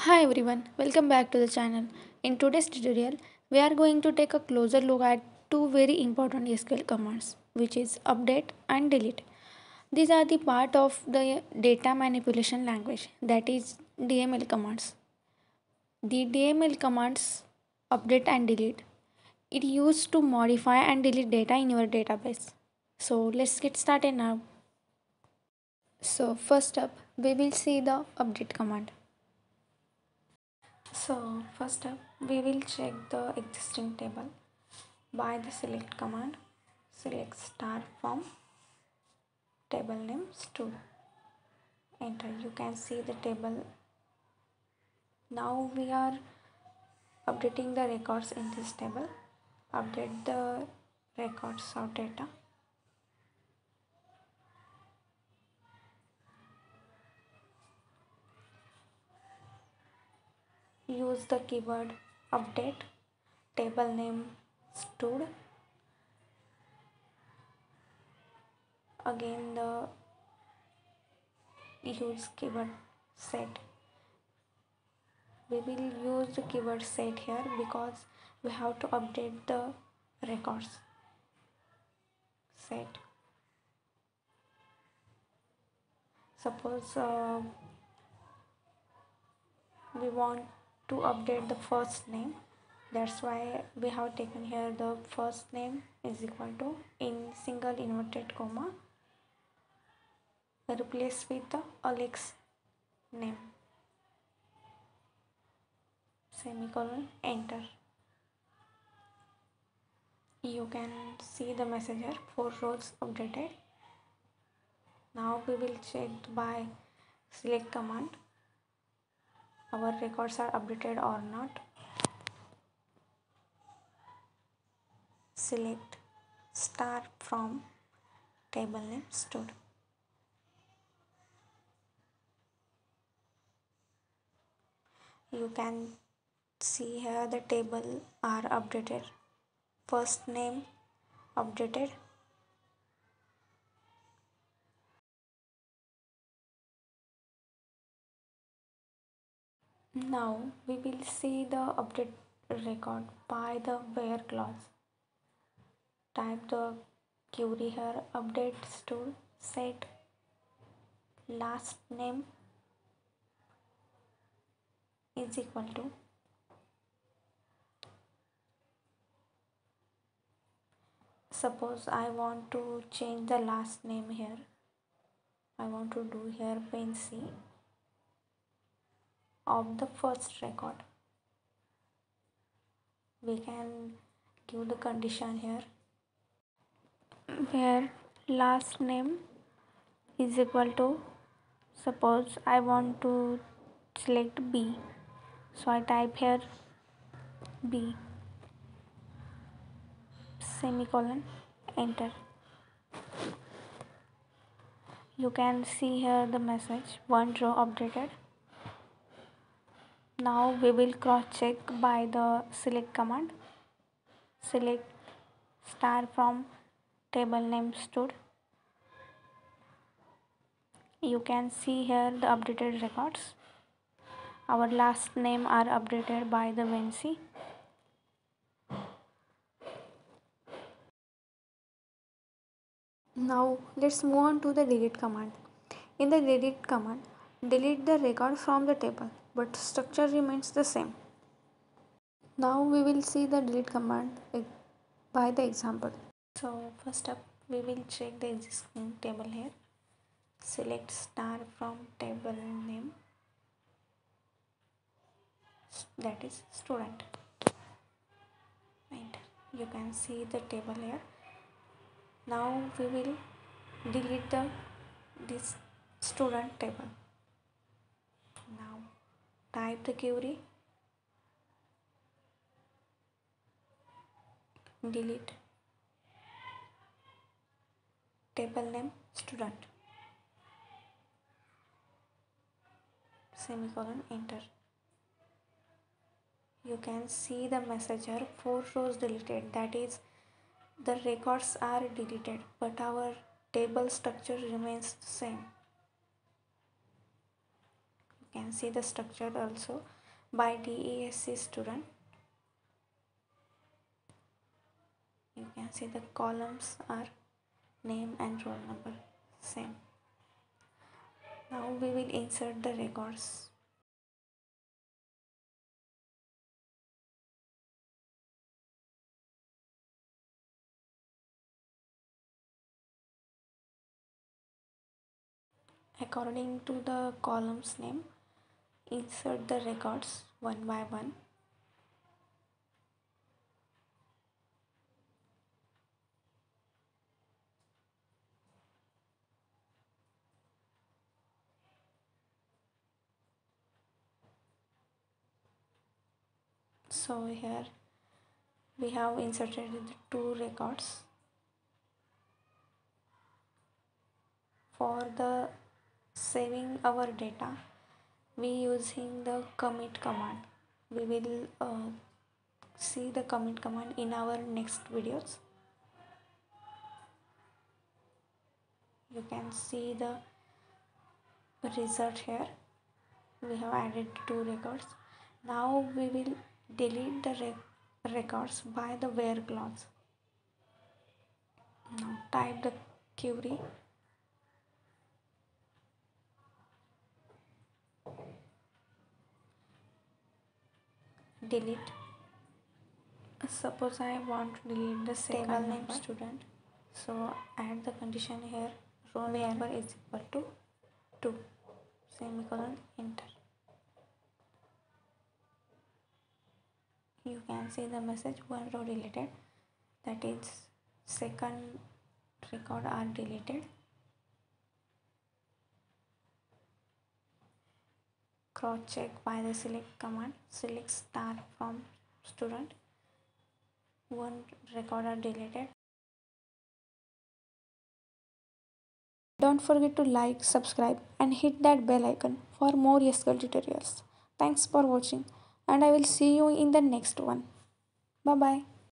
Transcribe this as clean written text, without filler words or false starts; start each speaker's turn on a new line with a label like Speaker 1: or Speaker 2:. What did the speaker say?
Speaker 1: Hi everyone, welcome back to the channel. In today's tutorial, we are going to take a closer look at two very important SQL commands, which is update and delete. These are the part of the data manipulation language, that is DML commands. The DML commands update and delete. It used to modify and delete data in your database. So let's get started now. So first up, we will see the update command. So first up, we will check the existing table by the select command. Select star from table name stood. Enter. You can see the table. Now we are updating the records in this table. Update the records of data. Use the keyword update. Table name stood. Again the use keyword set. We will use the keyword set here because we have to update the records. Set. Suppose we want to update the first name, that's why we have taken here the first name is equal to in single inverted comma replace with the Alex name, semicolon, enter. You can see the message here, 4 rows updated. Now we will check by select command our records are updated or not. Select star from table name stood. You can see here the table are updated. First name updated. Now we will see the update record by the where clause. Type the query here, update stood set last name is equal to suppose I want to change the last name here. I want to do here pen C of the first record. We can give the condition here where last name is equal to, suppose I want to select B, so I type here B semicolon, enter. You can see here the message 1 row updated. Now we will cross check by the select command. Select star from table name stood. You can see here the updated records. Our last name are updated by the Vinci. Now let's move on to the delete command. In the delete command, delete the record from the table, but structure remains the same. Now we will see the delete command by the example. So first up, we will check the existing table here. Select star from table name, that is student. Enter. You can see the table here. Now we will delete this student table. Now type the query delete table name student, semicolon, enter. You can see the message here 4 rows deleted, that is the records are deleted but our table structure remains the same. can see the structure also by DESC student. You can see the columns are name and roll number same. Now we will insert the records. According to the columns name, insert the records one by one. So here we have inserted the two records. For the saving our data, we using the commit command. We will see the commit command in our next videos. You can see the result here. We have added two records. Now we will delete the records by the where clause. Now type the query delete. Suppose I want to delete the table name student, so add the condition here, roll number is equal to 2, semicolon, enter. You can see the message one row deleted, that is second record are deleted. Cross check by the select command, select star from student, one record are deleted. Don't forget to like, subscribe and hit that bell icon for more SQL tutorials. Thanks for watching and I will see you in the next one. Bye bye.